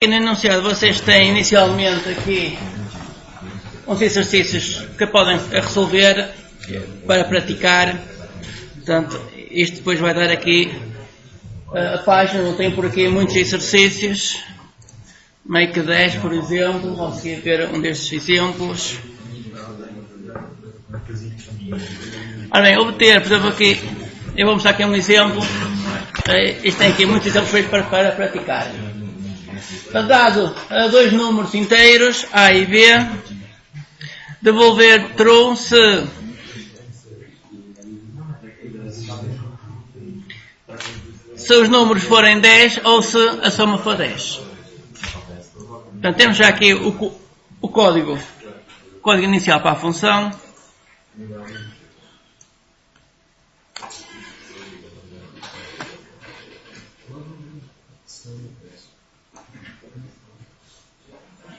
No enunciado vocês têm inicialmente aqui uns exercícios que podem resolver para praticar. Portanto, isto depois vai dar aqui a página, não tem por aqui muitos exercícios. Meio que 10, por exemplo, vamos aqui ver um destes exemplos. Ora bem, obter, por exemplo, aqui, eu vou mostrar aqui um exemplo. Isto tem aqui muitos exemplos para praticar. Dado dois números inteiros, A e B, devolver true se os números forem 10 ou se a soma for 10. Portanto, temos já aqui o código inicial para a função.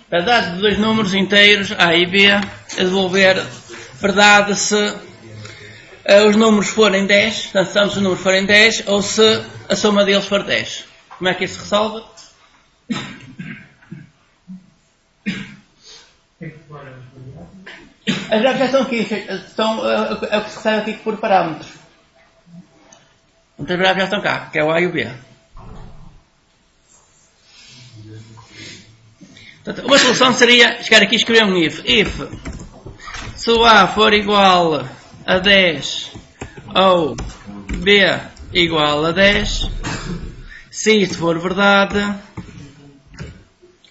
Para dado de dois números inteiros, A e B, a devolver verdade se os números forem 10, portanto, se ambos os números forem 10, ou se a soma deles for 10. Como é que isso se resolve? As grafos já estão aqui, é o que se recebe aqui por parâmetros. Então, as grafos já estão cá, que é o A e o B. Portanto, uma solução seria chegar aqui e escrever um if. If se o A for igual a 10 ou B igual a 10, se isto for verdade,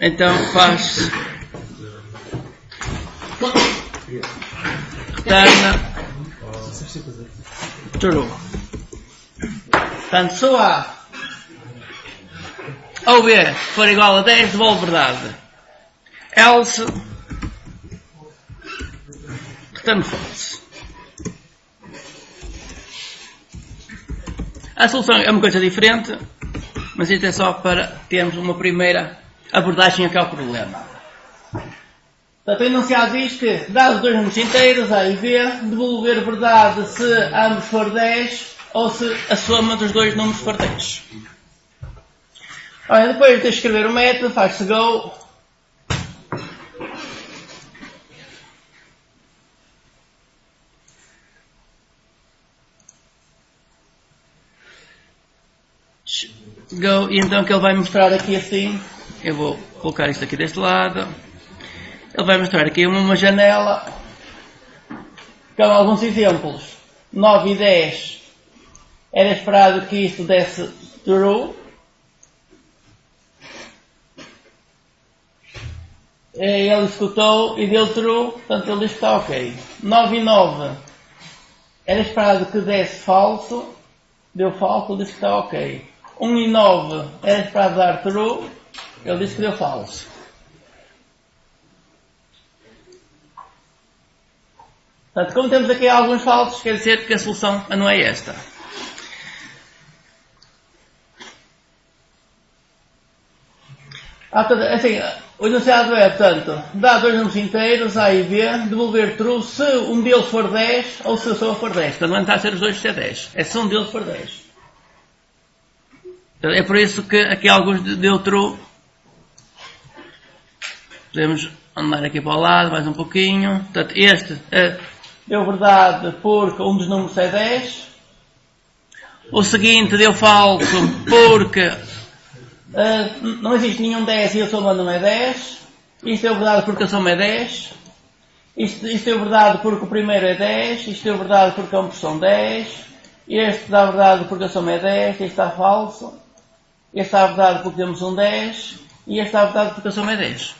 então faz retorna true. Portanto, se o A ou B for igual a 10, devolve verdade. Else return false. A solução é uma coisa diferente, mas isto é só para termos uma primeira abordagem aqui ao problema. Portanto, o enunciado diz que, dados dois números inteiros, A e B, devolver verdade se ambos for 10 ou se a soma dos dois números for 10. Olha, depois de escrever o método, faz-se go. Go, e então que ele vai mostrar aqui assim, eu vou colocar isto aqui deste lado, ele vai mostrar aqui uma janela com alguns exemplos. 9 e 10 era esperado que isto desse true, ele executou e deu true, portanto ele diz que está ok. 9 e 9 era esperado que desse falso, deu falso, ele diz que está ok. 1 e 9 era esperado dar true, ele disse que deu falso. Portanto, como temos aqui alguns falsos, quer dizer que a solução não é esta. Assim, o enunciado é, portanto, dá dois números inteiros, A e B, devolver true se um deles for 10 ou se a soma for 10. Portanto, não está a ser os dois ser 10, é se um deles for 10. É por isso que aqui alguns deu true. Podemos andar aqui para o lado mais um pouquinho. Portanto, este deu verdade porque um dos números é 10. O seguinte deu falso porque não existe nenhum 10 e a soma não é 10. Isto deu verdade porque a soma é 10. Isto deu verdade porque o primeiro é 10. Isto deu verdade porque ambos são 10. Este dá verdade porque a soma é 10. Este está falso. Este dá verdade porque temos um 10. E este dá verdade porque a soma é 10.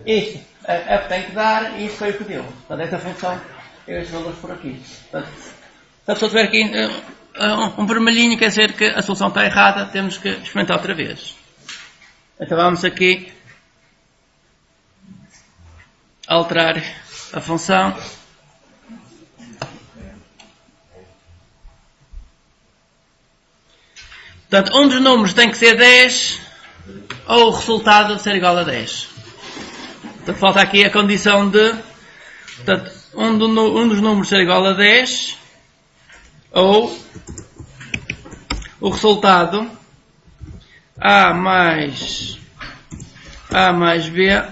Isto é o que tem que dar e isto foi o que deu. Portanto, esta função é estes valores por aqui. Portanto, se a pessoa tiver aqui um vermelhinho, quer dizer que a solução está errada, temos que experimentar outra vez. Então vamos aqui alterar a função. Portanto, um dos números tem que ser 10 ou o resultado ser igual a 10. Portanto, falta aqui a condição de, portanto, um dos números ser igual a 10 ou o resultado A mais B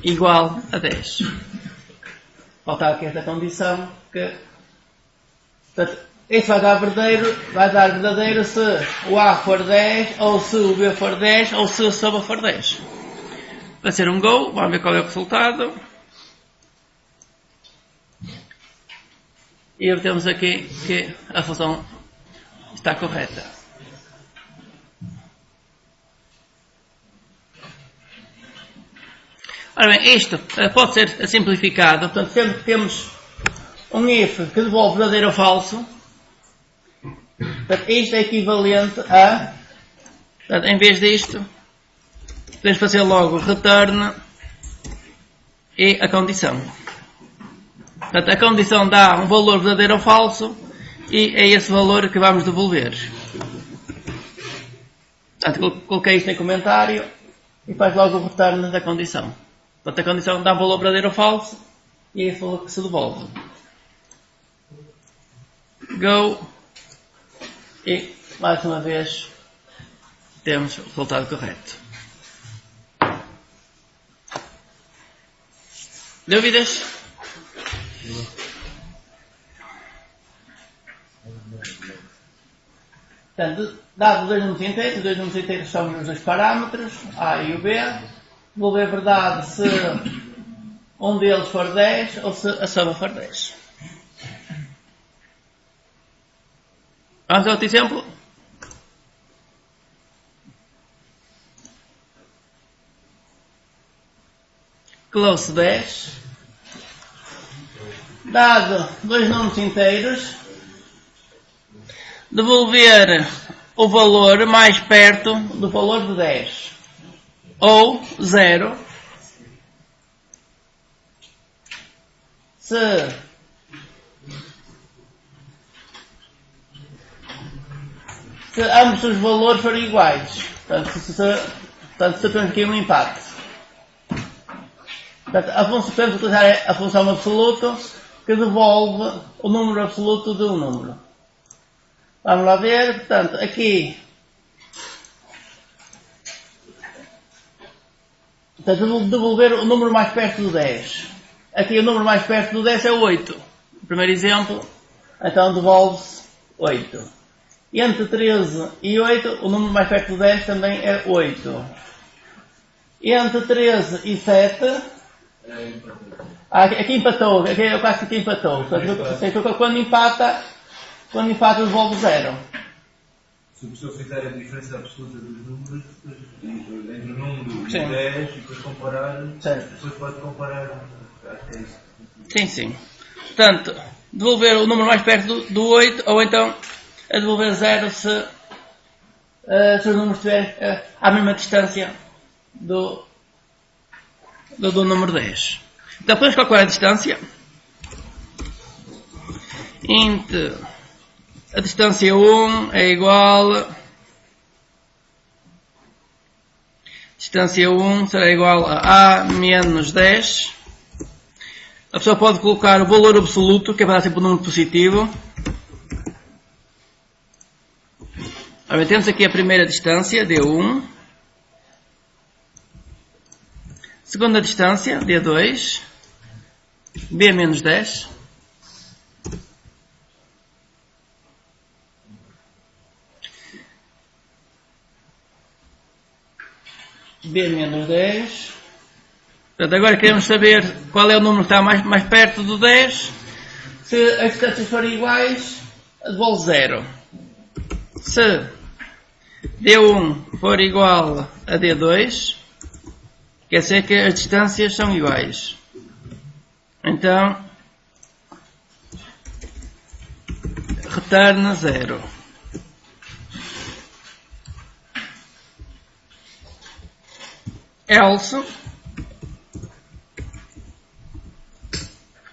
igual a 10. Faltava aqui esta condição que, portanto, isto vai dar verdadeiro se o A for 10, ou se o B for 10, ou se a soma for 10. Vai ser um go, vamos ver qual é o resultado. E obtemos aqui que a função está correta. Ora bem, isto pode ser simplificado. Portanto, sempre que temos um if que devolve verdadeiro ou falso, portanto, isto é equivalente a, portanto, em vez disto, podemos fazer logo return e a condição. Portanto, a condição dá um valor verdadeiro ou falso e é esse valor que vamos devolver. Portanto, coloquei isto em comentário e faz logo o return da condição. Portanto, a condição dá um valor verdadeiro ou falso e é esse valor que se devolve. Go. E, mais uma vez, temos o resultado correto. Dúvidas? Portanto, dado dois números inteiros são os dois parâmetros, A e o B. Devolver verdade se um deles for 10 ou se a soma for 10. Vamos a outro exemplo? Close 10. Dado dois números inteiros, devolver o valor mais perto do valor de 10. Ou 0 se ambos os valores forem iguais. Portanto, se temos aqui um empate. Portanto, podemos utilizar a função absoluto que devolve o número absoluto de um número. Vamos lá ver. Portanto, aqui devolver o número mais perto do 10. Aqui o número mais perto do 10 é o 8. O primeiro exemplo, então devolve-se 8. E entre 13 e 8, o número mais perto do 10 também é 8. E entre 13 e 7, aqui empatou, aqui eu acho que aqui empatou. Portanto, quando empata devolve 0. Se a pessoa fizer a diferença absoluta dos números, entre o número e o 10, e depois comparar, depois pode comparar. Sim. Portanto, devolver o número mais perto do 8, ou então a devolver 0 se os números estiverem à mesma distância do número 10. Então, podemos calcular a distância. Int a distância 1 é igual a distância 1 será igual a menos 10. A pessoa pode colocar o valor absoluto, que é para dar sempre um número positivo. Ora, temos aqui a primeira distância, D1. Segunda distância, D2. B menos 10. B menos 10. Portanto, agora queremos saber qual é o número que está mais perto do 10. Se as distâncias forem iguais, devolve 0. Se D1 for igual a D2, quer dizer que as distâncias são iguais. Então, retorna 0. Else,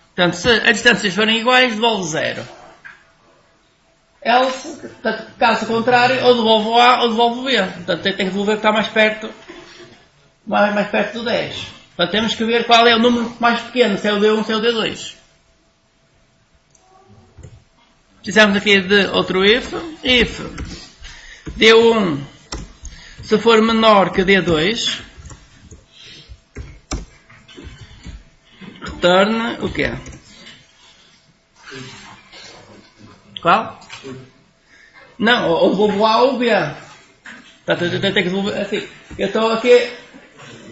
portanto, se as distâncias forem iguais, devolve 0. Else, portanto, caso contrário, ou devolve o A ou devolve o B. Portanto, tem que devolver o que está mais perto do 10. Portanto, temos que ver qual é o número mais pequeno, se é o D1 ou se é o D2. Precisamos aqui de outro if. If D1 se for menor que D2, return o quê? Qual? Não, ou devolvo A ou B. Portanto, eu tenho que devolver assim. Eu estou aqui.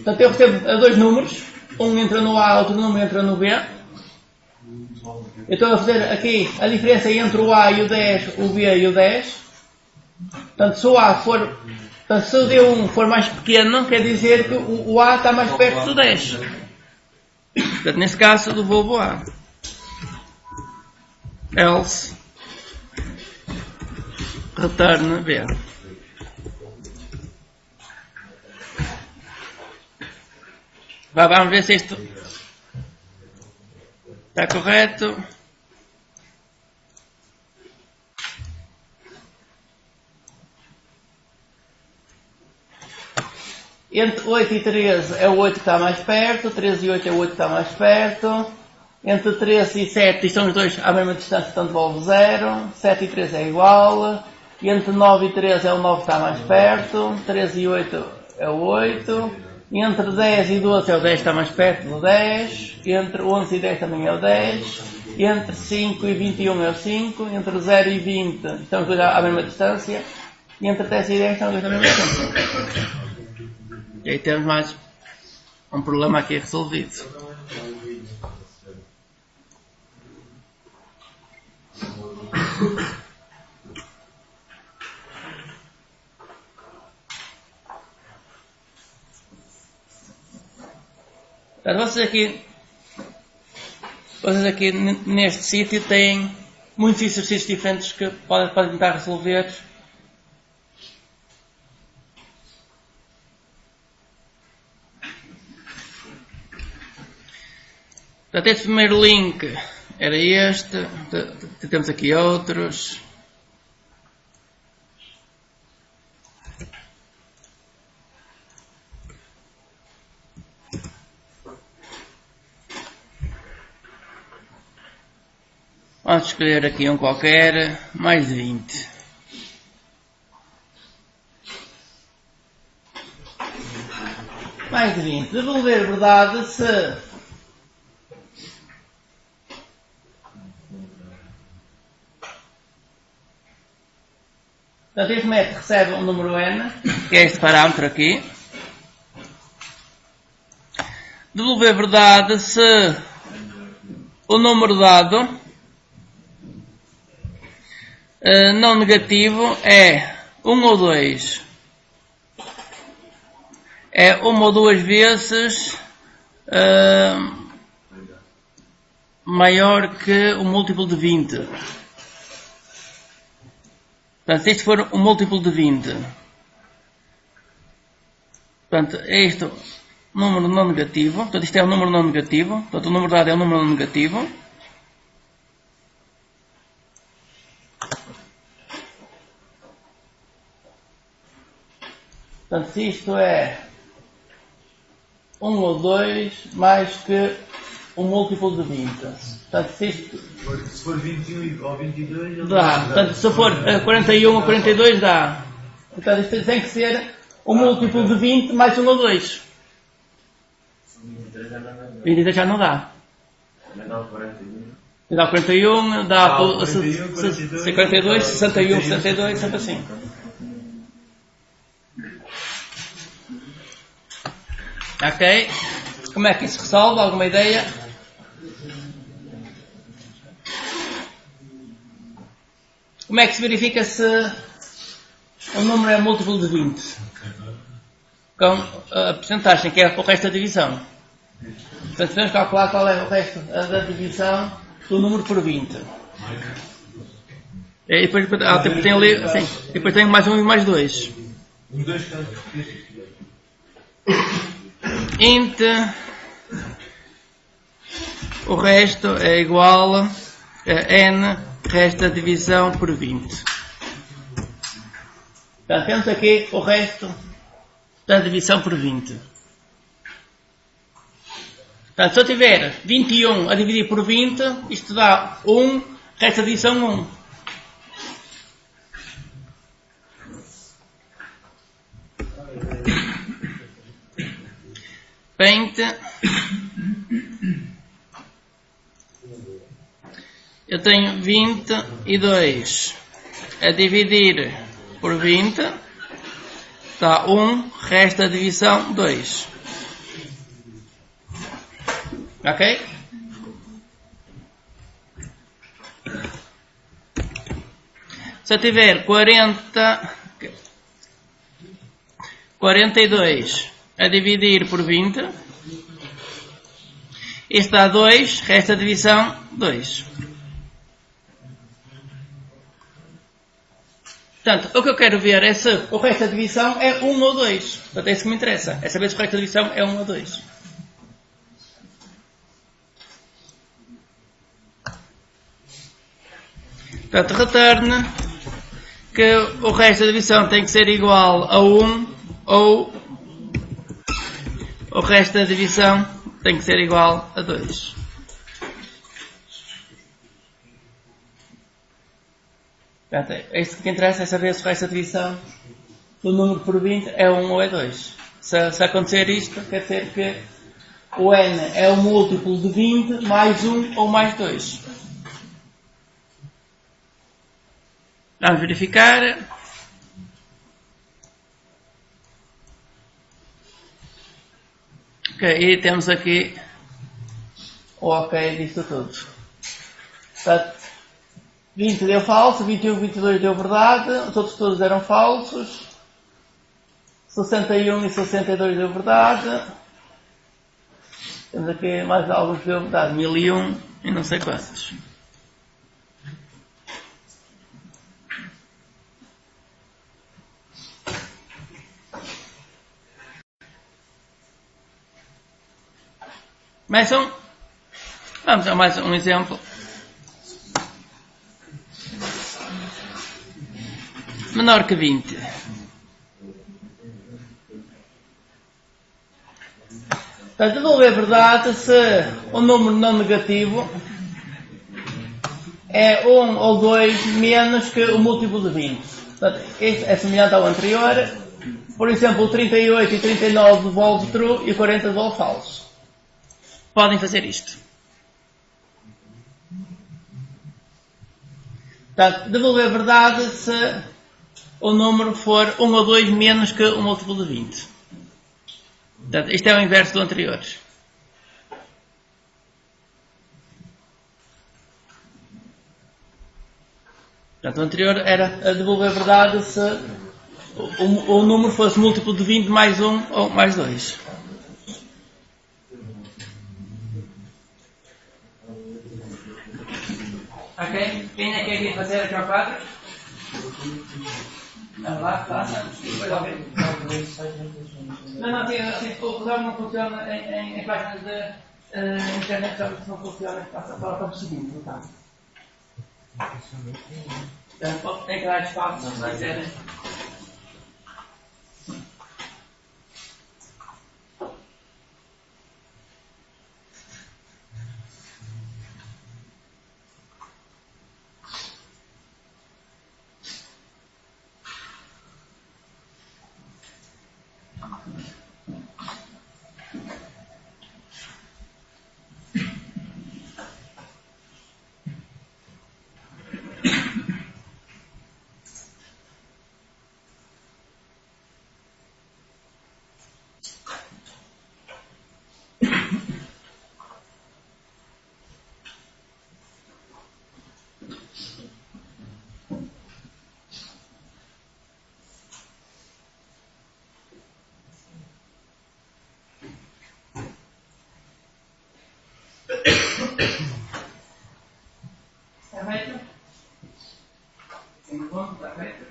Portanto, eu recebo dois números. Um entra no A, outro número entra no B. Eu estou a fazer aqui a diferença entre o A e o 10, o B e o 10. Portanto, se o A for. Portanto, se o D1 for mais pequeno, quer dizer que o A está mais perto do 10. Portanto, nesse caso, devolvo A. Else. Return B. Vamos ver se isto está correto. Entre 8 e 13 é o 8 que está mais perto, 13 e 8 é o 8 que está mais perto. Entre 13 e 7 estão os dois à mesma distância, então devolve 0. 7 e 13 é igual. E entre 9 e 13 é o 9 que está mais perto. 13 e 8 é o 8. E entre 10 e 12 é o 10 que está mais perto do 10. E entre 11 e 10 também é o 10. E entre 5 e 21 é o 5. Entre 0 e 20 estão os dois à mesma distância. E entre 10 e 10 estão os dois à mesma distância. E aí temos mais um problema aqui resolvido. Vocês aqui neste sítio têm muitos exercícios diferentes que podem tentar resolver. Portanto, este primeiro link era este. Temos aqui outros. Vamos escolher aqui um qualquer, mais de 20. Mais de 20. Devolver verdade se portanto, este método recebe um número n, que é este parâmetro aqui. Devolver verdade se o número dado não negativo é 1 ou 2. É uma ou duas vezes maior que o múltiplo de 20. Portanto, se isto for um múltiplo de 20, portanto, é isto número não negativo. Portanto, isto é um número não negativo. Portanto, o número dado é um número não negativo. Portanto, se isto é 1 ou 2 mais que um múltiplo de 20. Portanto, se for 21 ou 22... Dá. Portanto, se for 41 ou 42, dá. Portanto, isto tem que ser um múltiplo de 20 mais 1 ou 2. 23 já não dá. Dá 41, dá 42, 61, 62, sempre assim. Ok? Como é que isso resolve? Alguma ideia? Como é que se verifica se o número é múltiplo de 20? Com a percentagem, que é o resto da divisão. Portanto, podemos calcular qual é o resto da divisão do número por 20. E depois tem ali, assim, depois tem mais 1 e mais 2. Os dois int o resto é igual a n resto da divisão por 20. Portanto, temos aqui o resto da divisão por 20. Portanto, se eu tiver 21 a dividir por 20, isto dá 1, resto da divisão 1. Paint. Eu tenho 22 a dividir por 20. Está 1, resta a divisão 2. Ok? Se eu tiver 42 a dividir por 20, isto dá 2, resta a divisão 2. Portanto, o que eu quero ver é se o resto da divisão é 1 ou 2. Portanto, é isso que me interessa. É saber se o resto da divisão é 1 ou 2. Portanto, return que o resto da divisão tem que ser igual a 1 ou o resto da divisão tem que ser igual a 2. Portanto, é isso que interessa, é saber se o resto da divisão do número por 20 é 1 ou é 2. Se acontecer isto, quer dizer que o n é o múltiplo de 20 mais 1 ou mais 2. Vamos verificar. Ok, e temos aqui o ok disto tudo. Portanto, 20 deu falso, 21 e 22 deu verdade, os outros todos eram falsos. 61 e 62 deu verdade. Temos aqui mais alguns que deu verdade, 1001 e não sei quantos. Mais um. Vamos a mais um exemplo. Menor que 20. Portanto, devolver verdade se o número não negativo é 1 ou 2 menos que o múltiplo de 20. Portanto, este é semelhante ao anterior. Por exemplo, o 38 e 39 devolve true e o 40 devolve falso. Podem fazer isto. Portanto, devolver verdade se o número for 1 ou 2 menos que o múltiplo de 20. Portanto, isto é o inverso do anterior. Portanto, o anterior era a devolver verdade se o número fosse múltiplo de 20 mais 1 ou mais 2. Ok? Quem é que quer vir fazer aqui ao quadro? Não, lá, faça. Depois alguém. Não, o programa não funciona em páginas de internet, já não funciona, passa para o seguinte, tá? Tem que dar espaço, não vai ser. Está feito? 5 pontos, está feito?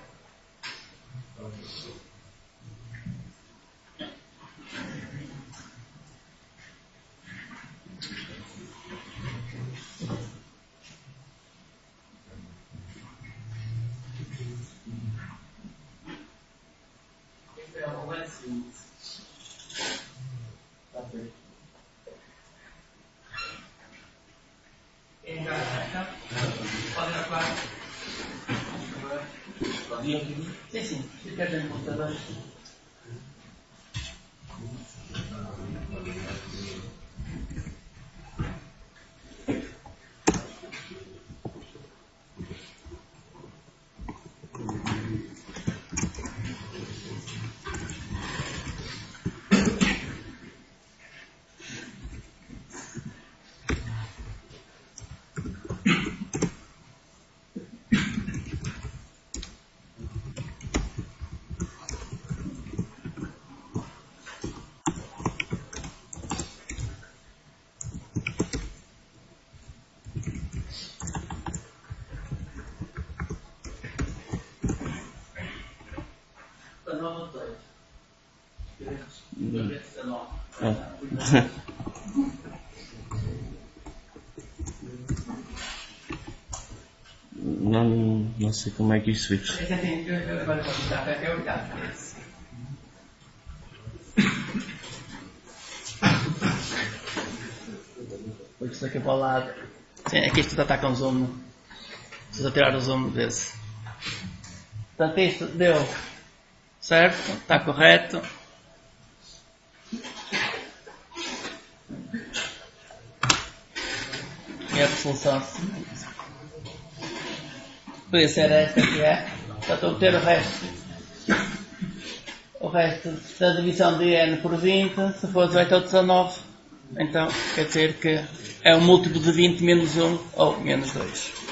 Este é o lance seguinte. Está feito. Quem está? Pode ir a claro. Sim, fica bem, computador. Não sei como é que isso fica. Agora vou mostrar até olhar para esse. Vou isto aqui para o lado. Sim, aqui isto está com zoom. Preciso tirar o zoom desse. Portanto, isto deu certo, está correto. E a resolução podia ser esta que é. Portanto, obter o resto da divisão de n por 20, se for 18 ou 19, então quer dizer que é um múltiplo de 20 menos 1 ou menos 2.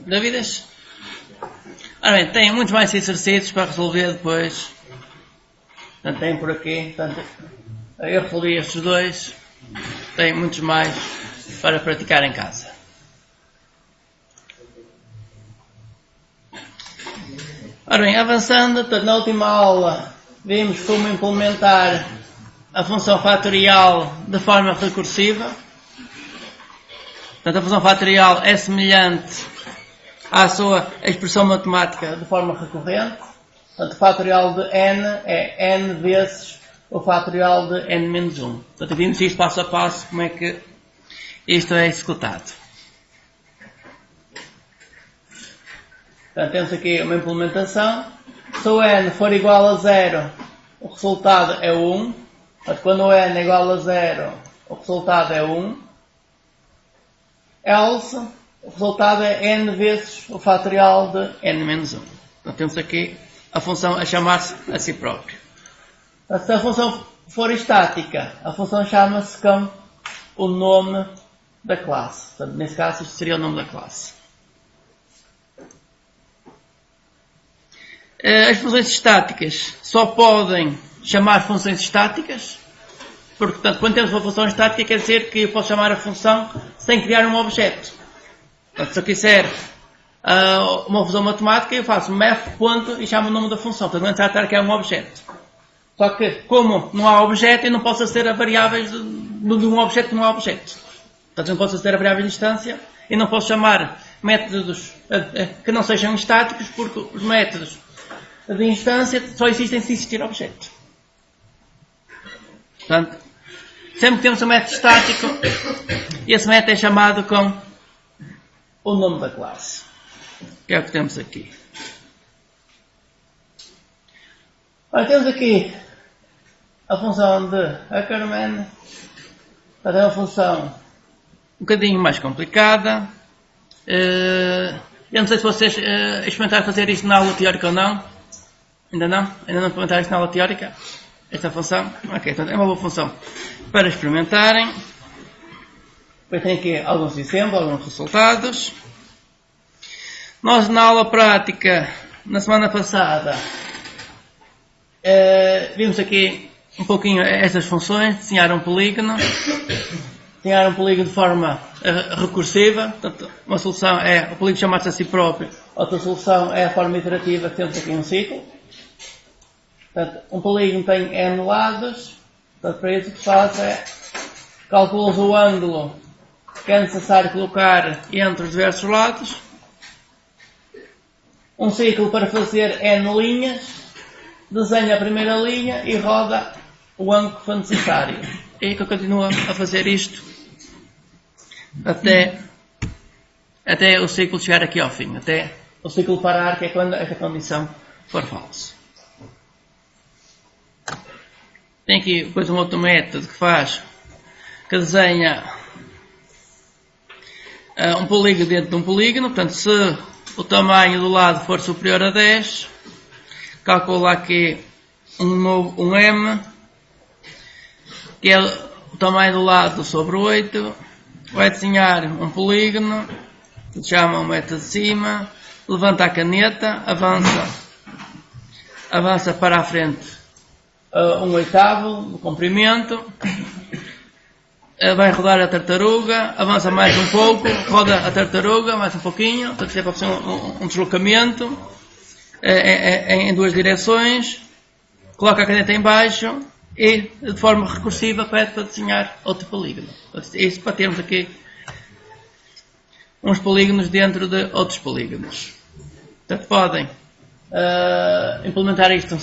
Dúvidas? Ora bem, tem muitos mais exercícios para resolver depois. Portanto, tem por aqui. Portanto, eu resolvi estes dois. Tem muitos mais para praticar em casa. Ora bem, avançando, portanto, na última aula vimos como implementar a função fatorial de forma recursiva. Portanto, a função fatorial é semelhante à sua expressão matemática de forma recorrente. Portanto, o fatorial de n é n vezes o fatorial de n menos 1. Portanto, vimos isto passo a passo, como é que isto é executado. Portanto, temos aqui uma implementação. Se o n for igual a 0, o resultado é 1. Portanto, quando o n é igual a 0, o resultado é 1. Else, o resultado é n vezes o fatorial de n menos 1. Então temos aqui a função a chamar-se a si própria. Então, se a função for estática, a função chama-se com o nome da classe. Portanto, nesse caso, isto seria o nome da classe. As funções estáticas só podem chamar funções estáticas, porque, portanto, quando temos uma função estática, quer dizer que eu posso chamar a função sem criar um objeto. Portanto, se eu quiser uma função matemática, eu faço math, ponto, e chamo o nome da função. Portanto, não é necessário criar um objeto. Só que, como não há objeto, eu não posso aceder a variáveis de um objeto que não há objeto. Portanto, eu não posso aceder a variáveis de instância e não posso chamar métodos que não sejam estáticos, porque os métodos de instância só existem se existir objeto. Portanto, sempre que temos um método estático, esse método é chamado com o nome da classe, que é o que temos aqui. Ora, temos aqui a função de Ackermann. É uma função um bocadinho mais complicada. Eu não sei se vocês experimentaram fazer isto na aula teórica ou não. Ainda não? Ainda não experimentaram isto na aula teórica? Esta função? Ok, então é uma boa função para experimentarem. Depois tem aqui alguns exemplos, alguns resultados. Nós na aula prática, na semana passada, vimos aqui um pouquinho estas funções, desenhar um polígono de forma recursiva. Portanto, uma solução é o polígono chamar-se a si próprio, outra solução é a forma iterativa, que temos aqui um ciclo. Portanto, um polígono tem n lados. Portanto, para isso o que faz é calculas o ângulo que é necessário colocar entre os diversos lados. Um ciclo para fazer n linhas, desenha a primeira linha e roda o ângulo que for necessário. E que eu continuo a fazer isto até o ciclo chegar aqui ao fim, até o ciclo parar, que é quando esta condição for falsa. tem aqui depois um outro método que desenha um polígono dentro de um polígono. Portanto, se o tamanho do lado for superior a 10, calcula aqui um M, que é o tamanho do lado sobre 8, vai desenhar um polígono, que chama o método de cima, levanta a caneta, avança para a frente 1/8 do comprimento, vai rodar a tartaruga, avança mais um pouco, roda a tartaruga mais um pouquinho, portanto é para fazer um deslocamento em duas direções, coloca a caneta em baixo e de forma recursiva pede para desenhar outro polígono. Isso para termos aqui uns polígonos dentro de outros polígonos. Portanto, podem implementar isto.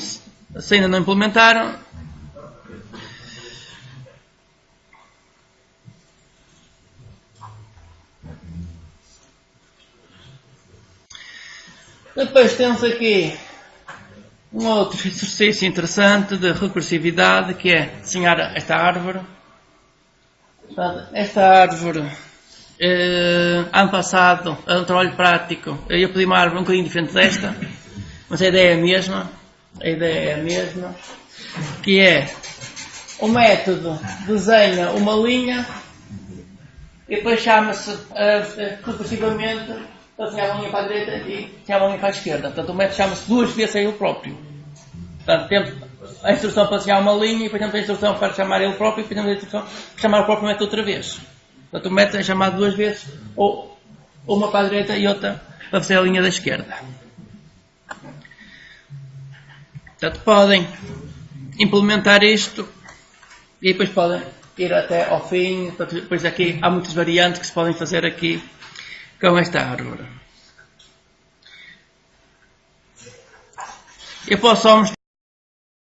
Se ainda não implementaram, depois temos aqui um outro exercício interessante de recursividade, que é desenhar esta árvore. Portanto, esta árvore, ano passado, a um trabalho prático, eu pedi uma árvore um bocadinho diferente desta, mas a ideia é a mesma, que é o método desenha uma linha e depois chama-se recursivamente para desenhar uma linha para a direita e desenhar uma linha para a esquerda. Portanto, o método chama-se duas vezes a ele próprio. Portanto, temos a instrução para desenhar uma linha e depois temos a instrução para chamar ele próprio e depois temos a instrução para chamar o próprio método outra vez. Portanto, o método é chamado duas vezes, ou uma para a direita e outra para fazer a linha da esquerda. Portanto, podem implementar isto e depois podem ir até ao fim. Depois aqui há muitas variantes que se podem fazer aqui com esta árvore. Eu posso só mostrar